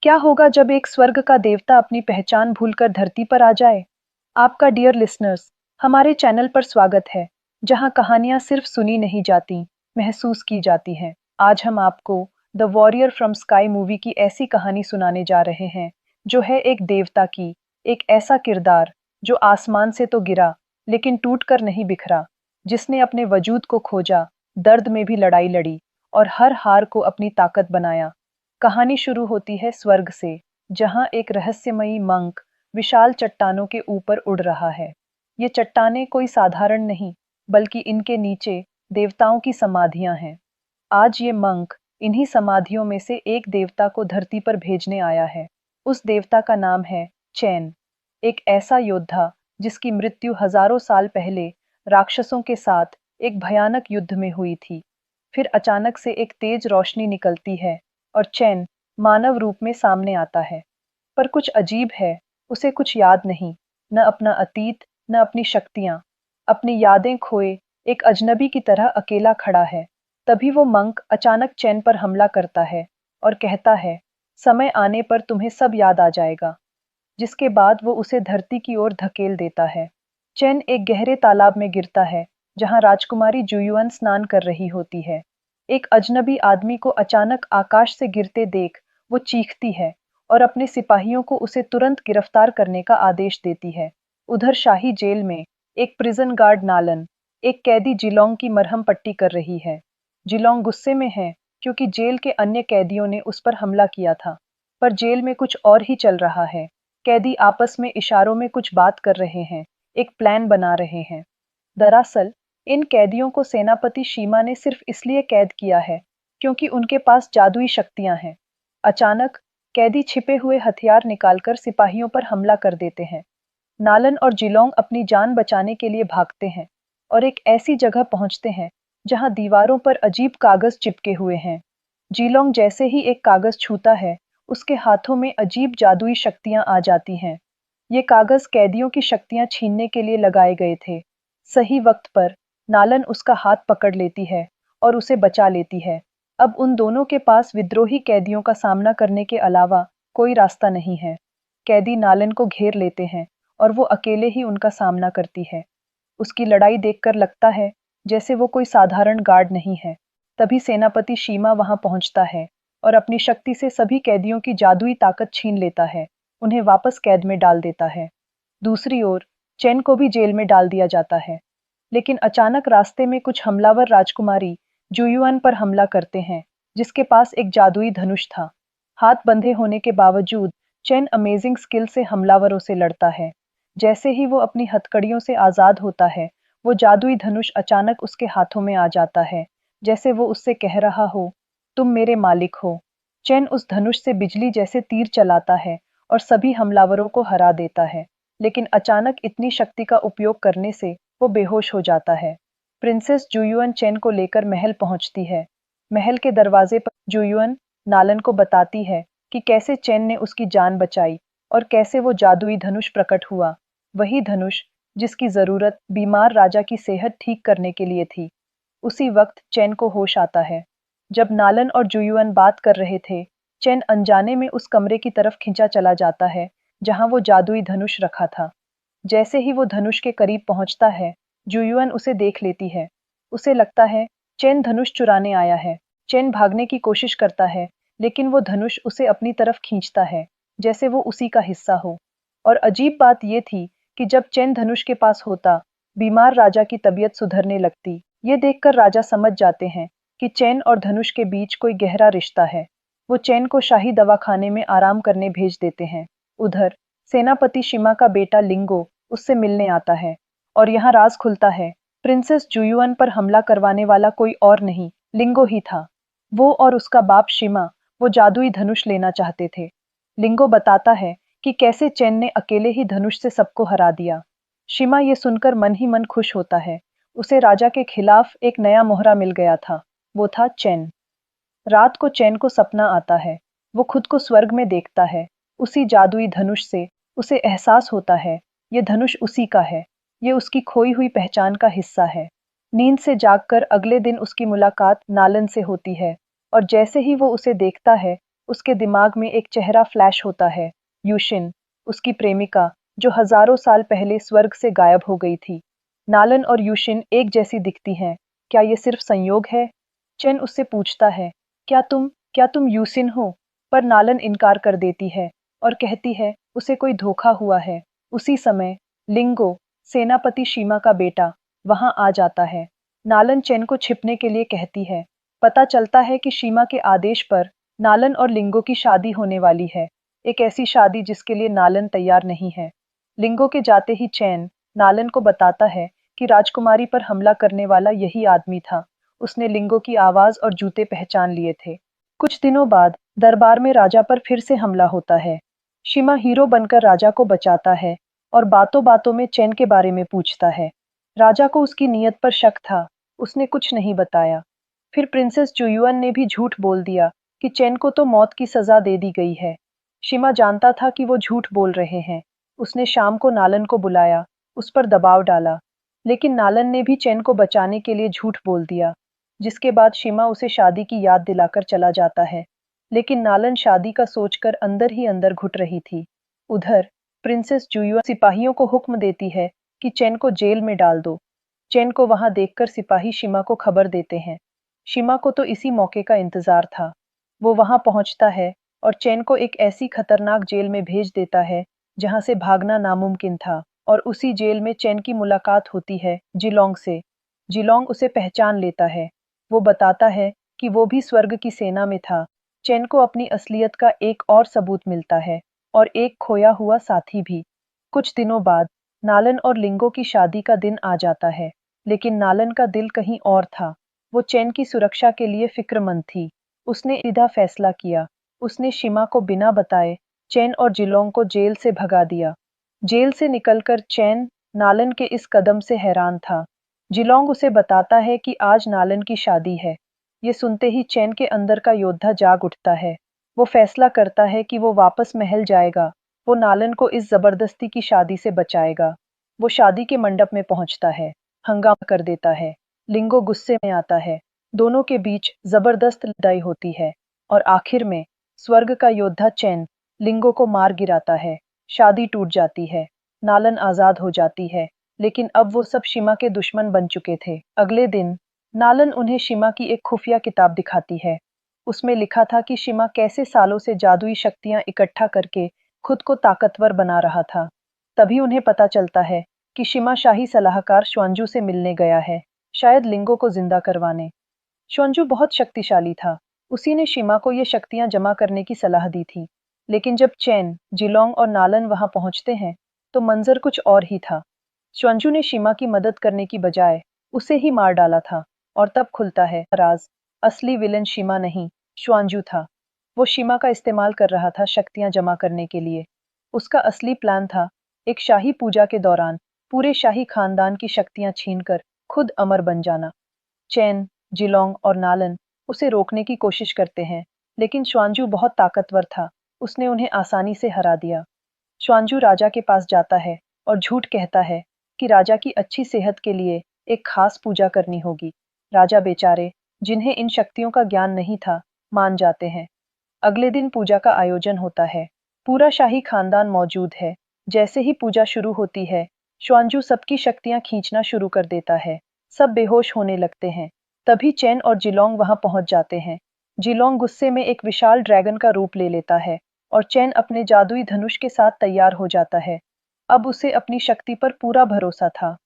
क्या होगा जब एक स्वर्ग का देवता अपनी पहचान भूलकर धरती पर आ जाए? आपका डियर लिसनर्स, हमारे चैनल पर स्वागत है, जहां कहानियां सिर्फ सुनी नहीं जाती, महसूस की जाती हैं। आज हम आपको the warrior from sky movie की ऐसी कहानी सुनाने जा रहे हैं, जो है एक देवता की, एक ऐसा किरदार जो आसमान से तो गिरा, लेकिन टूट कर नहीं बिखरा, जिसने अपने वजूद को खोजा, दर्द में भी लड़ाई लड़ी, और हर हार को अपनी ताकत बनाया। कहानी शुरू होती है स्वर्ग से, जहां एक रहस्यमयी मंक विशाल चट्टानों के ऊपर उड़ रहा है। ये चट्टानें कोई साधारण नहीं, बल्कि इनके नीचे देवताओं की समाधियां हैं। आज ये मंक इन्हीं समाधियों में से एक देवता को धरती पर भेजने आया है। उस देवता का नाम है चैन, एक ऐसा योद्धा जिसकी मृत्यु हजारों साल पहले राक्षसों के साथ एक भयानक युद्ध में हुई थी। फिर अचानक से एक तेज रोशनी निकलती है और चैन मानव रूप में सामने आता है। पर कुछ अजीब है, उसे कुछ याद नहीं, न अपना अतीत, न अपनी शक्तियां। अपनी यादें खोए एक अजनबी की तरह अकेला खड़ा है। तभी वो मंक अचानक चैन पर हमला करता है और कहता है, समय आने पर तुम्हें सब याद आ जाएगा। जिसके बाद वो उसे धरती की ओर धकेल देता है। चैन एक गहरे तालाब में गिरता है, जहां राजकुमारी जुयुअन स्नान कर रही होती है। एक अजनबी आदमी को अचानक आकाश से गिरते देख वो चीखती है और अपने सिपाहियों को उसे तुरंत गिरफ्तार करने का आदेश देती है। उधर शाही जेल में एक प्रिजन गार्ड नालन एक कैदी जिलोंग की मरहम पट्टी कर रही है। जिलोंग गुस्से में है, क्योंकि जेल के अन्य कैदियों ने उस पर हमला किया था। पर जेल में कुछ और ही चल रहा है। कैदी आपस में इशारों में कुछ बात कर रहे हैं, एक प्लान बना रहे हैं। दरअसल इन कैदियों को सेनापति शीमा ने सिर्फ इसलिए कैद किया है, क्योंकि उनके पास जादुई शक्तियां हैं। अचानक कैदी छिपे हुए हथियार निकालकर सिपाहियों पर हमला कर देते हैं। नालन और जिलोंग अपनी जान बचाने के लिए भागते हैं और एक ऐसी जगह पहुंचते हैं जहां दीवारों पर अजीब कागज चिपके हुए हैं। जिलोंग जैसे ही एक कागज छूता है, उसके हाथों में अजीब जादुई शक्तियां आ जाती हैं। ये कागज कैदियों की शक्तियां छीनने के लिए लगाए गए थे। सही वक्त पर नालन उसका हाथ पकड़ लेती है और उसे बचा लेती है। अब उन दोनों के पास विद्रोही कैदियों का सामना करने के अलावा कोई रास्ता नहीं है। कैदी नालन को घेर लेते हैं और वो अकेले ही उनका सामना करती है। उसकी लड़ाई देखकर लगता है जैसे वो कोई साधारण गार्ड नहीं है। तभी सेनापति शीमा वहां पहुंचता है और अपनी शक्ति से सभी कैदियों की जादुई ताकत छीन लेता है, उन्हें वापस कैद में डाल देता है। दूसरी ओर चैन को भी जेल में डाल दिया जाता है। लेकिन अचानक रास्ते में कुछ हमलावर राजकुमारी जुयुआन पर हमला करते हैं, जिसके पास एक जादुई धनुष था। हाथ बंधे होने के बावजूद चैन अमेजिंग स्किल से हमलावरों से लड़ता है। जैसे ही वो अपनी हथकड़ियों से आजाद होता है, वो जादुई धनुष अचानक उसके हाथों में आ जाता है, जैसे वो उससे कह रहा हो, तुम मेरे मालिक हो। चैन उस धनुष से बिजली जैसे तीर चलाता है और सभी हमलावरों को हरा देता है। लेकिन अचानक इतनी शक्ति का उपयोग करने से वो बेहोश हो जाता है। प्रिंसेस जुयुअन चैन को लेकर महल पहुंचती है। महल के दरवाजे पर जुयुअन नालन को बताती है कि कैसे चैन ने उसकी जान बचाई और कैसे वो जादुई धनुष प्रकट हुआ, वही धनुष जिसकी जरूरत बीमार राजा की सेहत ठीक करने के लिए थी। उसी वक्त चैन को होश आता है। जब नालन और जुयुअन बात कर रहे थे, चैन अनजाने में उस कमरे की तरफ खिंचा चला जाता है जहां वो जादुई धनुष रखा था। जैसे ही वो धनुष के करीब पहुंचता है, जुयुअन उसे देख लेती है। उसे लगता है चैन धनुष चुराने आया है। चैन भागने की कोशिश करता है, लेकिन वो धनुष उसे अपनी तरफ खींचता है, जैसे वो उसी का हिस्सा हो। और अजीब बात ये थी कि जब चैन धनुष के पास होता, बीमार राजा की तबीयत सुधरने लगती। ये देखकर राजा समझ जाते हैं कि चैन और धनुष के बीच कोई गहरा रिश्ता है। वो चैन को शाही दवाखाने में आराम करने भेज देते हैं। उधर सेनापति शिमा का बेटा लिंगो उससे मिलने आता है और यहाँ राज खुलता है। प्रिंसेस जुयुअन पर हमला करवाने वाला कोई और नहीं, लिंगो ही था। वो और उसका बाप शिमा वो जादुई धनुष लेना चाहते थे। लिंगो बताता है कि कैसे चैन ने अकेले ही धनुष से सबको हरा दिया। शिमा ये सुनकर मन ही मन खुश होता है। उसे राजा के खिलाफ एक नया मोहरा मिल गया था, वो था चैन। रात को चैन को सपना आता है। वो खुद को स्वर्ग में देखता है, उसी जादुई धनुष से। उसे एहसास होता है ये धनुष उसी का है, ये उसकी खोई हुई पहचान का हिस्सा है। नींद से जागकर अगले दिन उसकी मुलाकात नालन से होती है और जैसे ही वो उसे देखता है, उसके दिमाग में एक चेहरा फ्लैश होता है, यूशिन, उसकी प्रेमिका, जो हजारों साल पहले स्वर्ग से गायब हो गई थी। नालन और यूशिन एक जैसी दिखती हैं, क्या ये सिर्फ संयोग है? चेन उससे पूछता है, क्या तुम यूसिन हो? पर नालन इनकार कर देती है और कहती है उसे कोई धोखा हुआ है। उसी समय लिंगो, सेनापति शीमा का बेटा, वहां आ जाता है। नालन चेन को छिपने के लिए कहती है। पता चलता है कि शीमा के आदेश पर नालन और लिंगो की शादी होने वाली है, एक ऐसी शादी जिसके लिए नालन तैयार नहीं है। लिंगो के जाते ही चैन नालन को बताता है कि राजकुमारी पर हमला करने वाला यही आदमी था। उसने लिंगो की आवाज और जूते पहचान लिए थे। कुछ दिनों बाद दरबार में राजा पर फिर से हमला होता है। शिमा हीरो बनकर राजा को बचाता है और बातों बातों में चैन के बारे में पूछता है। राजा को उसकी नीयत पर शक था, उसने कुछ नहीं बताया। फिर प्रिंसेस जुयुअन ने भी झूठ बोल दिया कि चैन को तो मौत की सजा दे दी गई है। शिमा जानता था कि वो झूठ बोल रहे हैं। उसने शाम को नालन को बुलाया, उस पर दबाव डाला, लेकिन नालन ने भी चैन को बचाने के लिए झूठ बोल दिया, जिसके बाद शिमा उसे शादी की याद दिलाकर चला जाता है। लेकिन नालन शादी का सोचकर अंदर ही अंदर घुट रही थी। उधर प्रिंसेस जुयुअन सिपाहियों को हुक्म देती है कि चैन को जेल में डाल दो। चैन को वहां देखकर सिपाही शिमा को खबर देते हैं। शिमा को तो इसी मौके का इंतजार था। वो वहां पहुंचता है और चैन को एक ऐसी खतरनाक जेल में भेज देता है जहां से भागना नामुमकिन था। और उसी जेल में चैन की मुलाकात होती है जिलोंग से। जिलोंग उसे पहचान लेता है। वो बताता है कि वो भी स्वर्ग की सेना में था। चैन को अपनी असलियत का एक और सबूत मिलता है, और एक खोया हुआ साथी भी। कुछ दिनों बाद नालन और लिंगो की शादी का दिन आ जाता है, लेकिन नालन का दिल कहीं और था। वो चैन की सुरक्षा के लिए फिक्रमंद थी। उसने सीधा फैसला किया। उसने शिमा को बिना बताए चैन और जिलोंग को जेल से भगा दिया। जेल से निकलकर चैन नालन के इस कदम से हैरान था। जिलोंग उसे बताता है कि आज नालन की शादी है। ये सुनते ही चैन के अंदर का योद्धा जाग उठता है। वो फैसला करता है कि वो वापस महल जाएगा। वो नालन को इस जबरदस्ती की शादी से बचाएगा। वो शादी के मंडप में पहुंचता है, हंगामा कर देता है। लिंगो गुस्से में आता है। दोनों के बीच जबरदस्त लड़ाई होती है और आखिर में स्वर्ग का योद्धा चैन लिंगो को मार गिराता है। शादी टूट जाती है। नालन आजाद हो जाती है, लेकिन अब वो सब शिमा के दुश्मन बन चुके थे। अगले दिन नालन उन्हें शिमा की एक खुफिया किताब दिखाती है। उसमें लिखा था कि शिमा कैसे सालों से जादुई शक्तियां इकट्ठा करके खुद को ताकतवर बना रहा था। तभी उन्हें पता चलता है कि शिमा शाही सलाहकार श्वांजू से मिलने गया है, शायद लिंगो को जिंदा करवाने। श्वांजू बहुत शक्तिशाली था। उसी ने शिमा को ये शक्तियां जमा करने की सलाह दी थी। लेकिन जब चैन, जिलोंग और नालन वहां पहुंचते हैं, तो मंजर कुछ और ही था। श्वांजू ने शिमा की मदद करने की बजाय उसे ही मार डाला था। और तब खुलता है राज, असली विलन शिमा नहीं, श्वांजू था। वो शिमा का इस्तेमाल कर रहा था शक्तियां जमा करने के लिए। उसका असली प्लान था एक शाही पूजा के दौरान पूरे शाही खानदान की शक्तियां छीनकर खुद अमर बन जाना। चैन, जिलोंग और नालन उसे रोकने की कोशिश करते हैं, लेकिन श्वांजू बहुत ताकतवर था। उसने उन्हें आसानी से हरा दिया। श्वांजू राजा के पास जाता है और झूठ कहता है कि राजा की अच्छी सेहत के लिए एक खास पूजा करनी होगी। राजा बेचारे, जिन्हें इन शक्तियों का ज्ञान नहीं था, मान जाते हैं। अगले दिन पूजा का आयोजन होता है। पूरा शाही खानदान मौजूद है। जैसे ही पूजा शुरू होती है, श्वांजू सबकी शक्तियां खींचना शुरू कर देता है। सब बेहोश होने लगते हैं। तभी चैन और जिलोंग वहां पहुंच जाते हैं। जिलोंग गुस्से में एक विशाल ड्रैगन का रूप ले लेता है और चैन अपने जादुई धनुष के साथ तैयार हो जाता है। अब उसे अपनी शक्ति पर पूरा भरोसा था।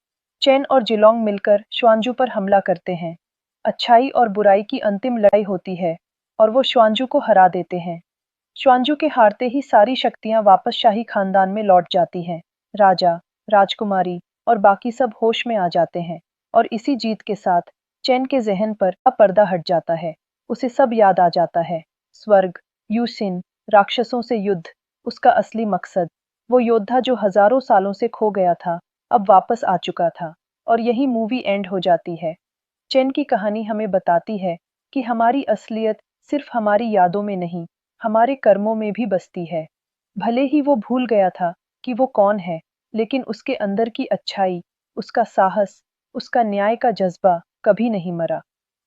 चैन और जिलोंग मिलकर श्वांजू पर हमला करते हैं। अच्छाई और बुराई की अंतिम लड़ाई होती है और वो श्वांजू को हरा देते हैं। श्वांजू के हारते ही सारी शक्तियां वापस शाही खानदान में लौट जाती हैं। राजा, राजकुमारी और बाकी सब होश में आ जाते हैं। और इसी जीत के साथ चैन के जहन पर अब पर्दा हट जाता है। उसे सब याद आ जाता है। स्वर्ग, यूसिन, राक्षसों से युद्ध, उसका असली मकसद। वो योद्धा जो हजारों सालों से खो गया था, अब वापस आ चुका था। और यही मूवी एंड हो जाती है। चैन की कहानी हमें बताती है कि हमारी असलियत सिर्फ हमारी यादों में नहीं, हमारे कर्मों में भी बसती है। भले ही वो भूल गया था कि वो कौन है, लेकिन उसके अंदर की अच्छाई, उसका साहस, उसका न्याय का जज्बा कभी नहीं मरा।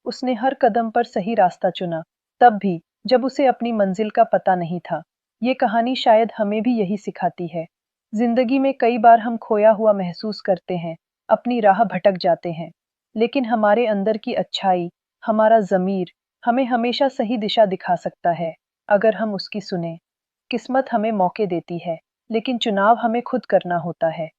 उसने हर कदम पर सही रास्ता चुना, तब भी जब उसे अपनी मंजिल का पता नहीं था। ये कहानी शायद हमें भी यही सिखाती है। जिंदगी में कई बार हम खोया हुआ महसूस करते हैं, अपनी राह भटक जाते हैं, लेकिन हमारे अंदर की अच्छाई, हमारा ज़मीर, हमें हमेशा सही दिशा दिखा सकता है, अगर हम उसकी सुने। किस्मत हमें मौके देती है, लेकिन चुनाव हमें खुद करना होता है।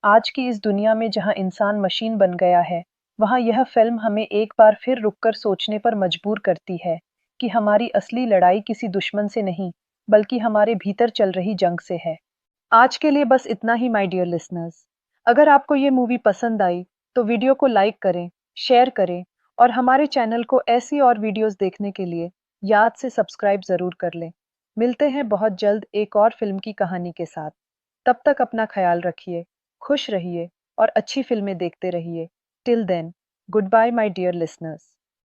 आज की इस दुनिया में जहां इंसान मशीन बन गया है, वहां यह फिल्म हमें एक बार फिर रुककर सोचने पर मजबूर करती है कि हमारी असली लड़ाई किसी दुश्मन से नहीं, बल्कि हमारे भीतर चल रही जंग से है। आज के लिए बस इतना ही माय डियर लिसनर्स। अगर आपको ये मूवी पसंद आई, तो वीडियो को लाइक करें, शेयर करें और हमारे चैनल को ऐसी और वीडियोस देखने के लिए याद से सब्सक्राइब ज़रूर कर लें। मिलते हैं बहुत जल्द एक और फिल्म की कहानी के साथ। तब तक अपना ख्याल रखिए, खुश रहिए और अच्छी फिल्में देखते रहिए। Till then, goodbye my dear listeners.